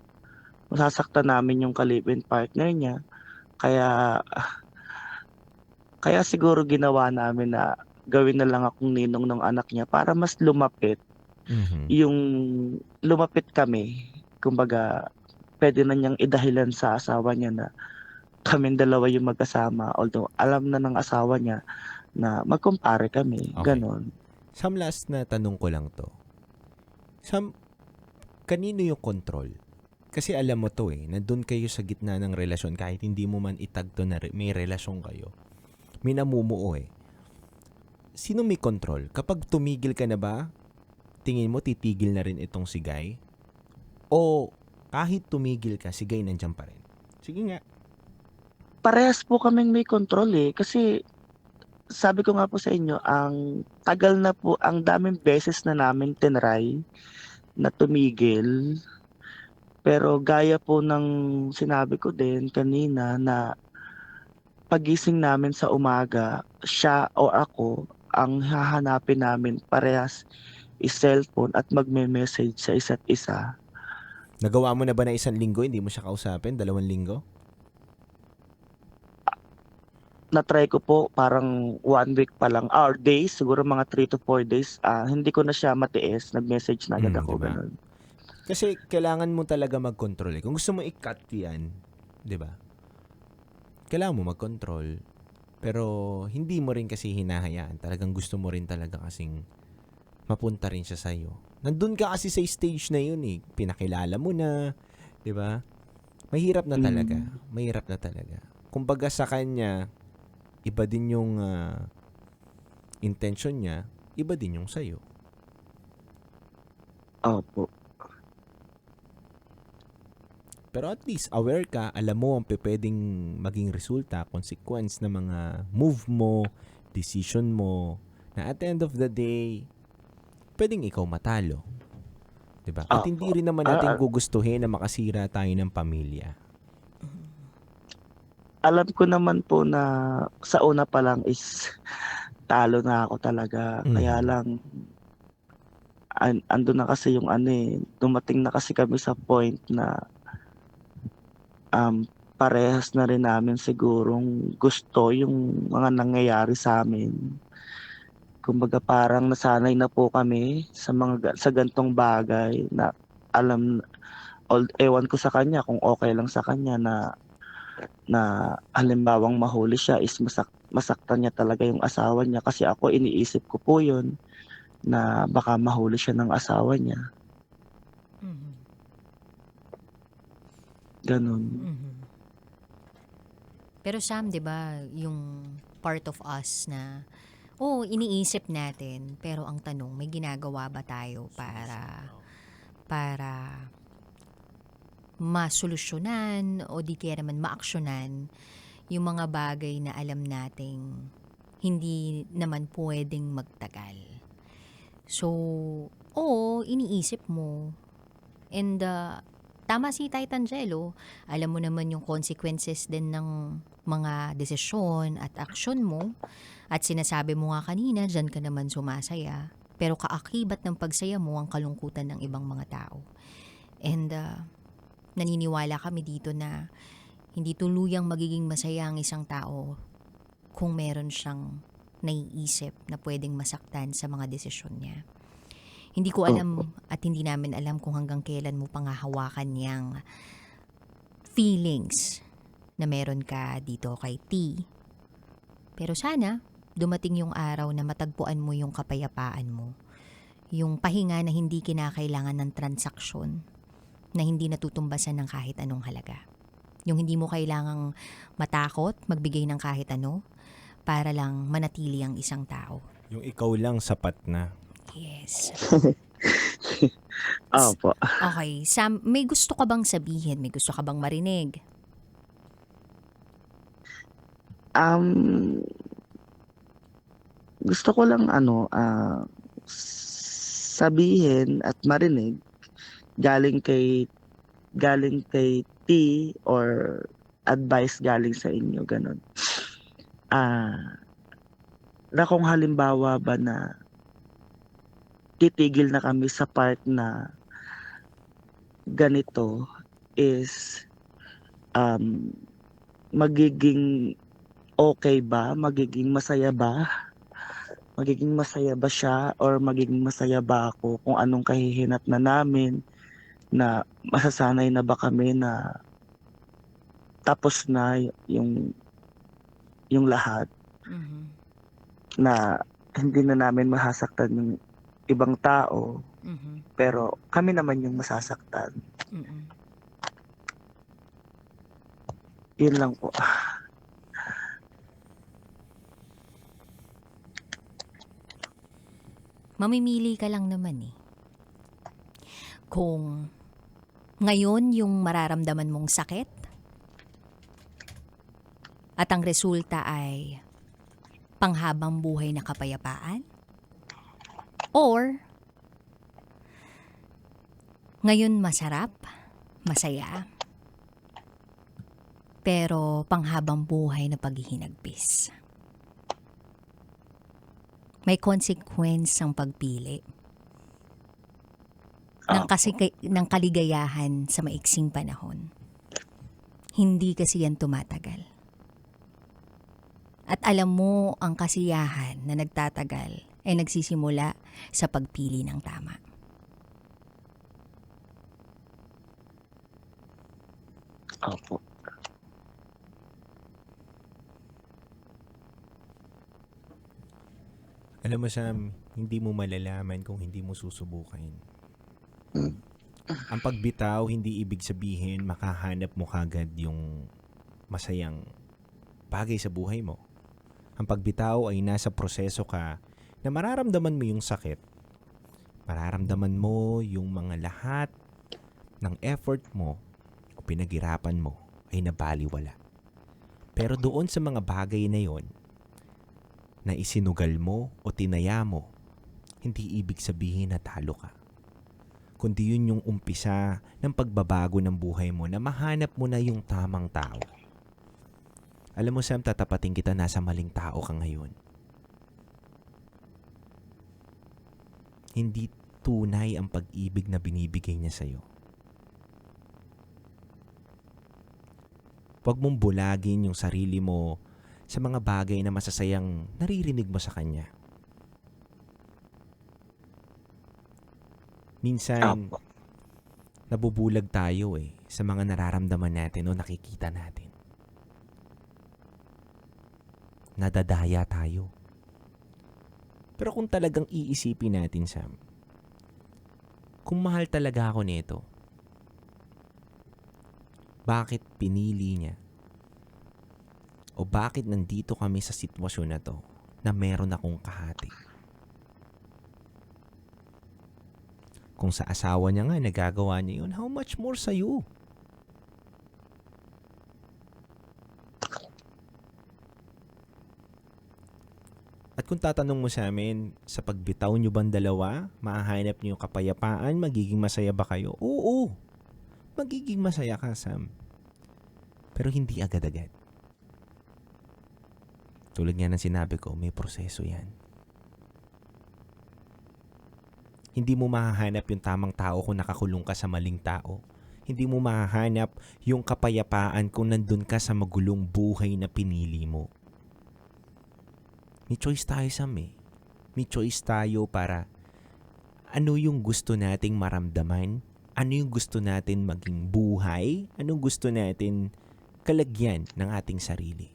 masasaktan namin yung ka-live-in partner niya. Kaya kaya siguro ginawa namin na gawin na lang akong ninong ng anak niya para mas
Mhm.
lumapit kami. Kumbaga, puwede na niyang idahilan sa asawa niya na kaming dalawa yung magkasama. Although alam na ng asawa niya na magkumpare kami,
Okay.
gano'n.
Sam, last na tanong ko lang to. Sam, kanino yung control? Kasi alam mo to eh, nandun kayo sa gitna ng relasyon kahit hindi mo man itagto na may relasyon kayo. May namumuo eh. Sino may control? Kapag tumigil ka na ba, tingin mo titigil na rin itong si Guy? O kahit tumigil ka, si Guy nandiyan pa rin? Sige nga.
Parehas po kaming may kontrol, eh, kasi sabi ko nga po sa inyo, ang daming beses na namin tinry na tumigil. Pero gaya po ng sinabi ko din kanina na paggising namin sa umaga, siya o ako, ang hahanapin namin parehas is cellphone at magme-message sa isa't isa.
Nagawa mo na ba na 1 linggo, hindi mo siya kausapin? 2 linggo?
Na-try ko po parang 1 week pa lang or days, siguro mga 3 to 4 days, hindi ko na siya matiis, nag-message na agad ako,
Diba?
gano'n.
Kasi kailangan mo talaga mag-control eh. Kung gusto mo i-cut yan, di ba? Kailangan mo mag-control. Pero hindi mo rin kasi hinahayaan. Talagang gusto mo rin talaga kasing mapunta rin siya sa'yo. Nandun ka kasi sa stage na yun eh. Pinakilala mo na, di ba? Mahirap na talaga. Mahirap na talaga. Kumbaga sa kanya, iba din yung intention niya, iba din yung sa'yo.
Opo.
Pero at least aware ka, alam mo ang pwedeng maging resulta, consequence ng mga move mo, decision mo, na at the end of the day, pwedeng ikaw matalo. Diba? At hindi rin naman natin gugustuhin na makasira tayo ng pamilya.
Alam ko naman po na sa una pa lang is talo na ako talaga. Kaya lang andun na kasi yung dumating na kasi kami sa point na parehas na rin namin sigurong gusto yung mga nangyayari sa'min. Kumbaga parang nasanay na po kami sa gantong bagay na alam ewan ko sa kanya kung okay lang sa kanya na halimbawang mahuli siya is masaktan niya talaga yung asawa niya, kasi ako iniisip ko po yun na baka mahuli siya ng asawa niya,
Mhm.
ganun.
Mhm. Pero Sam, 'di ba, yung part of us na iniisip natin, pero ang tanong, may ginagawa ba tayo para masolusyonan o di kaya naman maaksyonan yung mga bagay na alam nating hindi naman pwedeng magtagal. So, iniisip mo. And tama si Titan Jello, alam mo naman yung consequences din ng mga desisyon at aksyon mo. At sinasabi mo nga kanina, dyan ka naman sumasaya. Pero kaakibat ng pagsaya mo ang kalungkutan ng ibang mga tao. And naniniwala kami dito na hindi tuluyang magiging masaya ang isang tao kung meron siyang naiisip na pwedeng masaktan sa mga desisyon niya. Hindi ko alam at hindi namin alam kung hanggang kailan mo pangahawakan niyang feelings na meron ka dito kay T. Pero sana dumating yung araw na matagpuan mo yung kapayapaan mo. Yung pahinga na hindi kinakailangan ng transaksyon, na hindi natutumbasan ng kahit anong halaga. Yung hindi mo kailangang matakot, magbigay ng kahit ano, para lang manatili ang isang tao.
Yung ikaw lang sapat na.
Yes.
Opo.
Okay, Sam, may gusto ka bang sabihin? May gusto ka bang marinig?
Gusto ko lang sabihin at marinig galing kay T, or advice galing sa inyo, ganun. Na kung halimbawa ba na titigil na kami sa part na ganito is magiging okay ba? Magiging masaya ba? Magiging masaya ba siya or magiging masaya ba ako kung anong kahihinat na namin, na masasanay na ba kami na tapos na yung lahat,
Mhm.
na hindi na namin masasaktan yung ibang tao,
Mhm.
pero kami naman yung masasaktan.
Mhm.
Yun lang po.
Mamimili ka lang naman eh. Kung ngayon yung mararamdaman mong sakit at ang resulta ay panghabang buhay na kapayapaan, or ngayon masarap, masaya, pero panghabang buhay na paghihinagpis. May consequence ang pagpili ng kaligayahan sa maiksing panahon. Hindi kasi yan tumatagal. At alam mo, ang kasiyahan na nagtatagal ay nagsisimula sa pagpili ng tama.
Opo.
Alam mo Sam, hindi mo malalaman kung hindi mo susubukan. Ang pagbitaw, hindi ibig sabihin makahanap mo kagad yung masayang bagay sa buhay mo. Ang pagbitaw ay nasa proseso ka na mararamdaman mo yung sakit. Mararamdaman mo yung mga lahat ng effort mo o pinaghirapan mo ay nabaliwala. Pero doon sa mga bagay na yon na isinugal mo o tinaya mo, hindi ibig sabihin na talo ka. Kundi yun yung umpisa ng pagbabago ng buhay mo na mahanap mo na yung tamang tao. Alam mo Sam, tatapatin kita, nasa maling tao ka ngayon. Hindi tunay ang pag-ibig na binibigay niya sa'yo. Huwag mong bulagin yung sarili mo sa mga bagay na masasayang naririnig mo sa kanya. Minsan, nabubulag tayo sa mga nararamdaman natin o nakikita natin. Nadadaya tayo. Pero kung talagang iisipin natin, Sam, kung mahal talaga ako nito, bakit pinili niya? O bakit nandito kami sa sitwasyon na to na meron akong kahati? Kung sa asawa niya nga nagagawa niya yun, how much more sa'yo? At kung tatanong mo sa amin, sa pagbitaw nyo bang dalawa, mahahanap nyo yung kapayapaan, magiging masaya ba kayo? Oo, magiging masaya ka, Sam. Pero hindi agad-agad. Tulad nga ng sinabi ko, may proseso yan. Hindi mo mahahanap yung tamang tao kung nakakulong ka sa maling tao. Hindi mo mahahanap yung kapayapaan kung nandun ka sa magulong buhay na pinili mo. May choice tayo, Sam May choice tayo para ano yung gusto nating maramdaman, ano yung gusto natin maging buhay, anong gusto natin kalagyan ng ating sarili.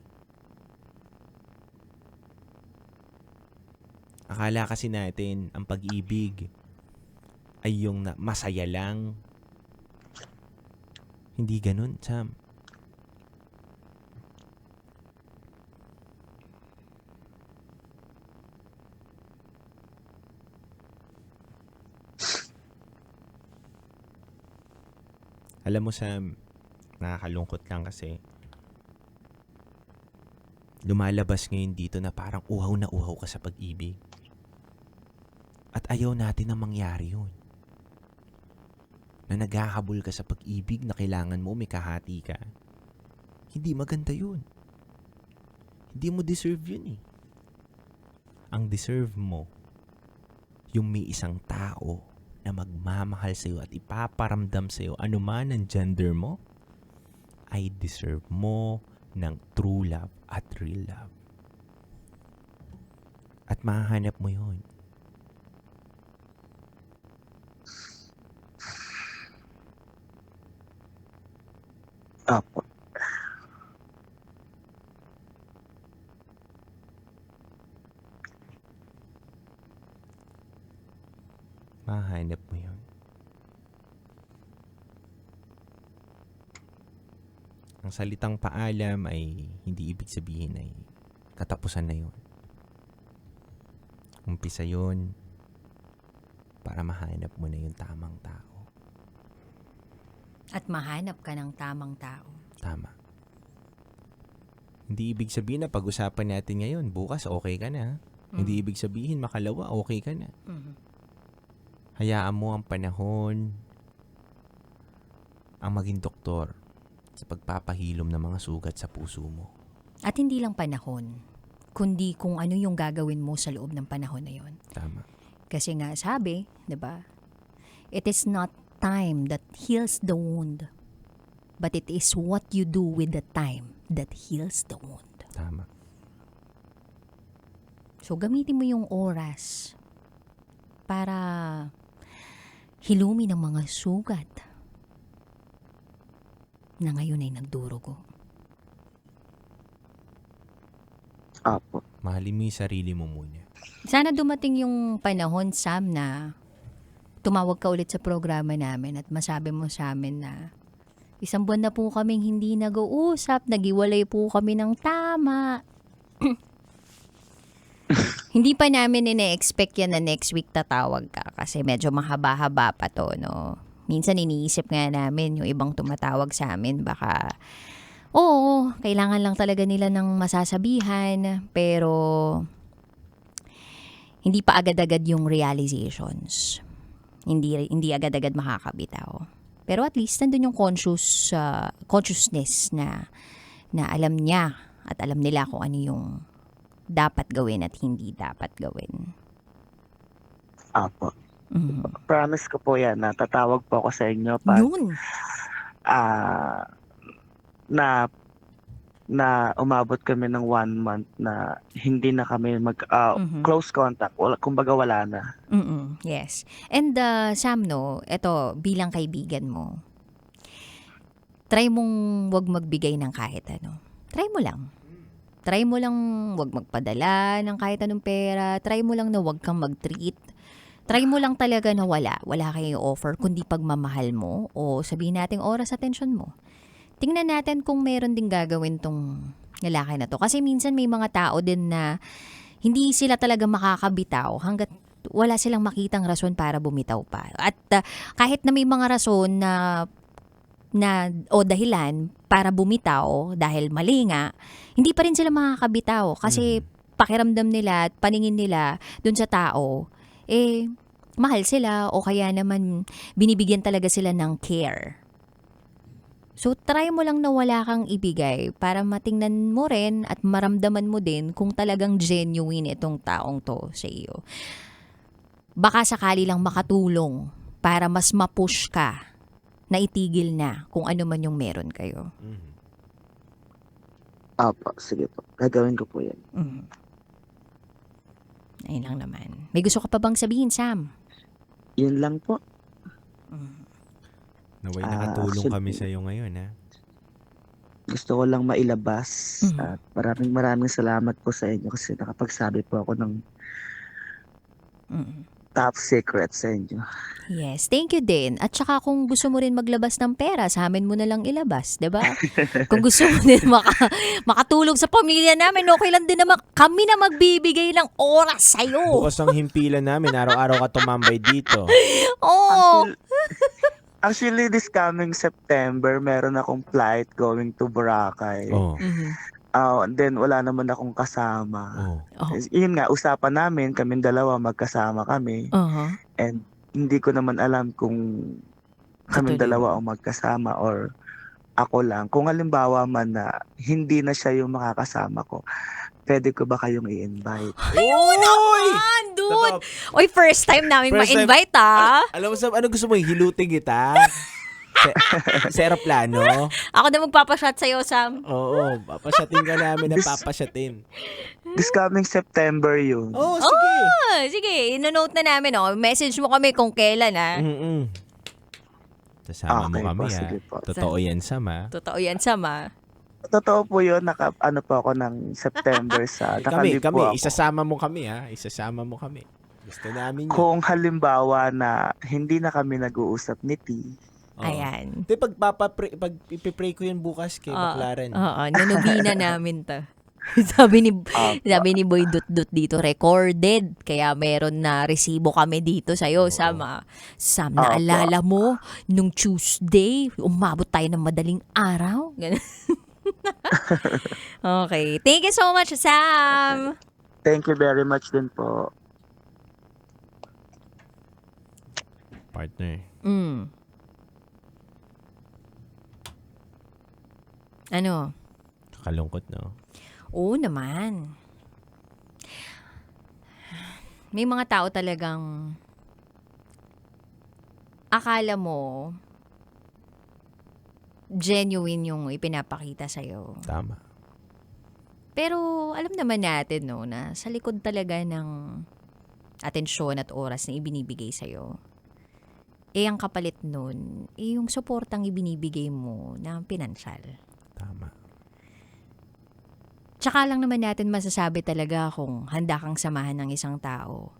Akala kasi natin ang pag-ibig ay yung masaya lang. Hindi ganun, Sam. Alam mo, Sam, nakakalungkot lang kasi lumalabas ngayon dito na parang uhaw na uhaw ka sa pag-ibig. At ayaw natin na mangyari yun. Na naghahabol ka sa pag-ibig na kailangan mo may kahati ka. Hindi maganda yun. Hindi mo deserve yun Ang deserve mo, yung may isang tao na magmamahal sa'yo at ipaparamdam sa'yo anuman ang gender mo, ay deserve mo ng true love at real love. At mahahanap mo yun.
Apo.
Mahanap mo yun. Ang salitang paalam ay hindi ibig sabihin ay katapusan na yun. Umpisa yun para mahanap mo na yung tamang tao.
At mahanap ka ng tamang tao.
Tama. Hindi ibig sabihin na pag-usapan natin ngayon, bukas okay ka na. Hindi ibig sabihin makalawa okay ka na. Hayaan mo ang panahon ang maging doktor sa pagpapahilom ng mga sugat sa puso mo.
At hindi lang panahon, kundi kung ano yung gagawin mo sa loob ng panahon na yon.
Tama.
Kasi nga sabi, 'di ba? It is not time that heals the wound, but it is what you do with the time that heals the wound.
Tama.
So gamitin mo yung oras para hilumin ang mga sugat na ngayon ay nagdurugo.
Apo.
Mahalin mo yung sarili mo muna.
Sana dumating yung panahon, Sam, na tumawag ka ulit sa programa namin at masabi mo sa amin na 1 buwan na po kaming hindi nag-uusap, nagiwalay po kami ng tama. Hindi pa namin ine-expect yan na next week tatawag ka kasi medyo mahaba-haba pa to, no? Minsan iniisip nga namin yung ibang tumatawag sa amin, baka oo, kailangan lang talaga nila ng masasabihan, pero hindi pa agad-agad yung realizations. Hindi agad-agad makakabitaw. Pero at least nandun yung consciousness na alam niya at alam nila kung ano yung dapat gawin at hindi dapat gawin.
Apo. Promise ko po yan na tatawag po ako sa inyo pag
Yun.
na na umabot kami ng 1 month na hindi na kami
Mhm.
close contact. Wala, kumbaga wala na.
Yes. And Sam, no, eto, bilang kaibigan mo, try mong wag magbigay ng kahit ano. Try mo lang. Try mo lang wag magpadala ng kahit anong pera. Try mo lang na wag kang mag-treat. Try mo lang talaga na wala kayong offer kundi pagmamahal mo o sabihin nating oras, attention mo. Tingnan natin kung meron ding gagawin tong lalaki na to. Kasi minsan may mga tao din na hindi sila talaga makakabitaw hanggat wala silang makitang rason para bumitaw pa. At kahit na may mga rason o dahilan para bumitaw dahil mali nga, hindi pa rin sila makakabitaw kasi pakiramdam nila at paningin nila dun sa tao, mahal sila o kaya naman binibigyan talaga sila ng care. So, try mo lang na wala kang ibigay para matingnan mo rin at maramdaman mo din kung talagang genuine itong taong to sa iyo. Baka sakali lang makatulong para mas mapush ka na itigil na kung ano man yung meron kayo.
Apo, sige po. Gagawin ko po yan.
Ayun lang naman. May gusto ka pa bang sabihin, Sam?
Yun lang po.
Naway nakatulong kami sa iyo ngayon, ha?
Gusto ko lang mailabas. At maraming salamat po sa inyo kasi nakapagsabi po ako ng top secret sa inyo.
Yes, thank you din. At saka kung gusto mo rin maglabas ng pera, sa amin mo na lang ilabas, 'di ba? Kung gusto mo din makatulong sa pamilya namin, okay lang din naman kami na magbibigay ng oras sa iyo.
Bukas ang himpilan namin, araw-araw ka tumambay dito.
Oh.
Actually, this coming September, meron akong flight going to Boracay.
Oh.
And then, wala naman akong kasama.
Oh.
Yun nga, usapan namin, kaming dalawa, magkasama kami. And hindi ko naman alam kung kaming dalawa ang magkasama or ako lang. Kung halimbawa man na hindi na siya yung makakasama ko, pwede ko ba kayong i-invite?
Ayun naman, dude! Oy, first time namin ma-invite, ha?
Alam mo, ano gusto mo? Hilutin kita? Sa aeroplano?
Ako na magpapashot sa'yo, Sam.
Oo, papasyatin ka namin na papasyatin.
This coming September yun.
Oh, sige.
Sige, ino-note na namin, oh. Message mo kami kung kailan, ha?
Kasama mo
Okay
kami,
po,
ha?
sige po.
Totoo yan, Sam, ha?
Totoo yan, Sam, ha?
Totoo po yun, ano po ako ng September sa nakalib po ako.
Isasama mo kami, ha? Isasama mo kami. Gusto namin yun.
Kung halimbawa na hindi na kami nag-uusap ni T,
Ayan.
Hindi, ipipray ko yun bukas kay Baclaran.
Oo, nanubina namin to. sabi ni Boy Dut dito, recorded. Kaya meron na resibo kami dito sa'yo, Sam. Sam, naalala mo, nung Tuesday, umabot tayo ng madaling araw. Ganun. Okay. Thank you so much, Sam.
thank you very much din po.
Partner.
Ano?
Kakalungkot, no?
Oo naman. May mga tao talagang akala mo genuine yung ipinapakita sa'yo.
Tama.
Pero alam naman natin, no, na sa likod talaga ng atensyon at oras na ibinibigay sa'yo, ang kapalit nun, yung suportang ibinibigay mo ng pinansyal.
Tama.
Tsaka lang naman natin masasabi talaga kung handa kang samahan ng isang tao.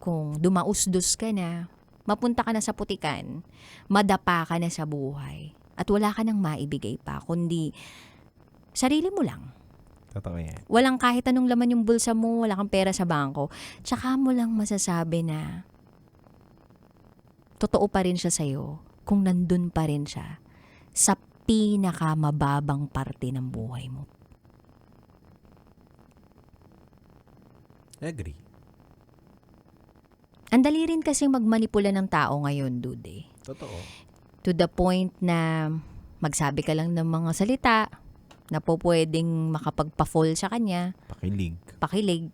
Kung dumausdos ka na, mapunta ka na sa putikan, madapa ka na sa buhay, at wala ka nang maibigay pa, kundi sarili mo lang.
Totoo yan.
Walang kahit anong laman yung bulsa mo, wala kang pera sa bangko. Tsaka mo lang masasabi na totoo pa rin siya sa'yo kung nandun pa rin siya sa pinakamababang parte ng buhay mo.
Agree.
Ang dali rin kasi magmanipula ng tao ngayon, dude.
Totoo.
To the point na magsabi ka lang ng mga salita na po pwedeng makapagpa-fall sa kanya. Pakilig.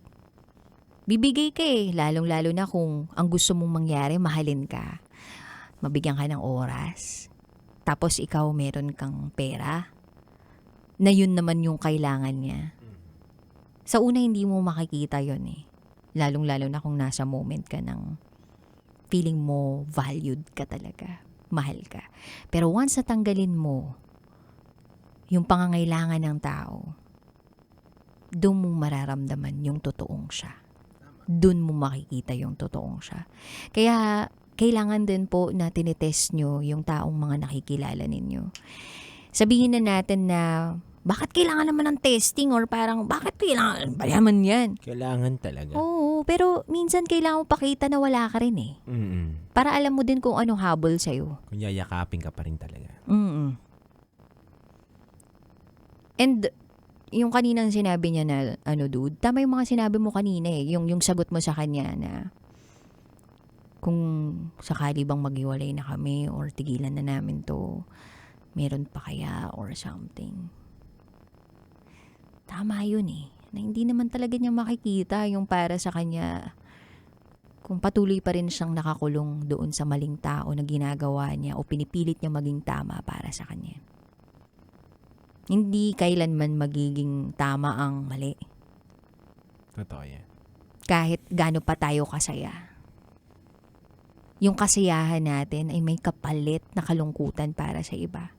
Bibigay ka lalong-lalo na kung ang gusto mong mangyari, mahalin ka. Mabigyan ka ng oras. Tapos ikaw meron kang pera. na yun naman yung kailangan niya. Sa una, hindi mo makikita yun eh. Lalong-lalo na kung nasa moment ka ng feeling mo valued ka talaga, mahal ka. Pero once natanggalin mo yung pangangailangan ng tao, doon mo mararamdaman yung totoong siya. Doon mo makikita yung totoong siya. Kaya kailangan din po na tinitest nyo yung taong mga nakikilala ninyo. Sabihin na natin na bakit kailangan naman ng testing or parang bakit kailangan ba naman yan?
Kailangan talaga.
Oo, pero minsan kailangan mo pakita na wala ka rin eh. Para alam mo din kung ano habol sa'yo.
Kung yayakapin ka pa rin talaga.
And yung kaninang sinabi niya na dude, tama yung mga sinabi mo kanina eh. Yung sagot mo sa kanya na kung sakali bang maghiwalay na kami or tigilan na namin to, meron pa kaya or something. Tama yun eh. Na hindi naman talaga niya makikita yung para sa kanya kung patuloy pa rin siyang nakakulong doon sa maling tao na ginagawa niya o pinipilit niya maging tama para sa kanya. Hindi kailanman magiging tama ang mali.
Totoo yan.
Kahit gaano pa tayo kasaya. Yung kasiyahan natin ay may kapalit na kalungkutan para sa iba.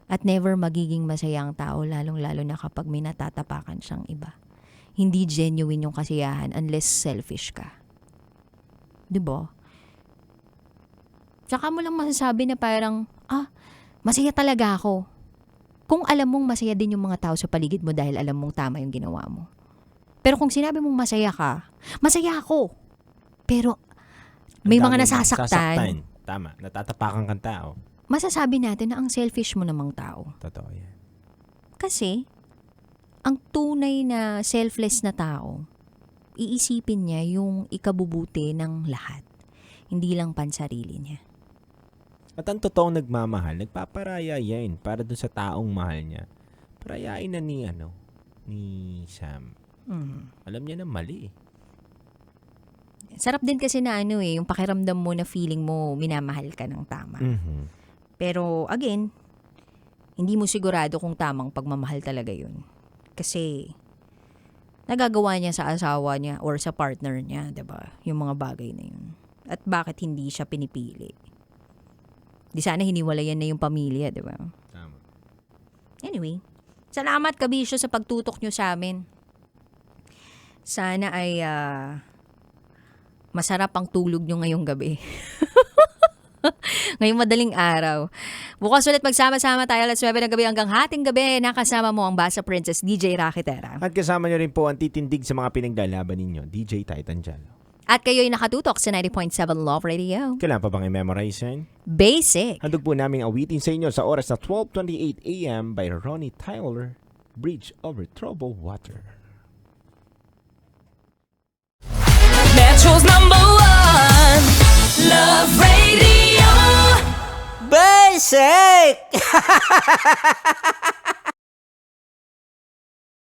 At never magiging masaya ang tao, lalong-lalo na kapag may natatapakan siyang iba. Hindi genuine yung kasiyahan unless selfish ka. Diba? Tsaka mo lang masasabi na parang, masaya talaga ako. Kung alam mong masaya din yung mga tao sa paligid mo dahil alam mong tama yung ginawa mo. Pero kung sinabi mong masaya ka, masaya ako. Pero may mga nasasaktan.
Tama, natatapakan kang tao.
Masasabi natin na ang selfish mo namang tao.
Totoo yan.
Kasi, ang tunay na selfless na tao, iisipin niya yung ikabubuti ng lahat. Hindi lang pansarili niya.
At ang totoong nagmamahal, nagpaparaya yan para dun sa taong mahal niya. Parayain na ni Sam. Alam niya na mali.
Sarap din kasi na yung pakiramdam mo na feeling mo minamahal ka ng tama. Pero again, hindi mo sigurado kung tamang pagmamahal talaga yun. Kasi nagagawa niya sa asawa niya or sa partner niya, 'di ba? Yung mga bagay na yun. At bakit hindi siya pinipili? Di sana hiniwalayan na yung pamilya, 'di ba?
Tama.
Anyway, salamat Kabisyo sa pagtutok nyo sa amin. Sana ay masarap ang tulog nyo ngayong gabi. Ngayong madaling araw. Bukas ulit magsama-sama tayo alas 9 ng gabi hanggang hating gabi. Nakasama mo ang Basa Princess, DJ Rakitera.
At kasama niyo rin po ang titindig sa mga pinaglalaban ninyo, DJ Titan Jalo.
At kayo'y nakatutok sa 90.7 Love Radio.
Kailan pa bang i-memorize yan?
Basic.
Handog po naming awitin sa inyo sa oras na 12:28 a.m. by Ronnie Tyler, Bridge Over Troubled Water.
Metro's #1 Love Radio.
Basic!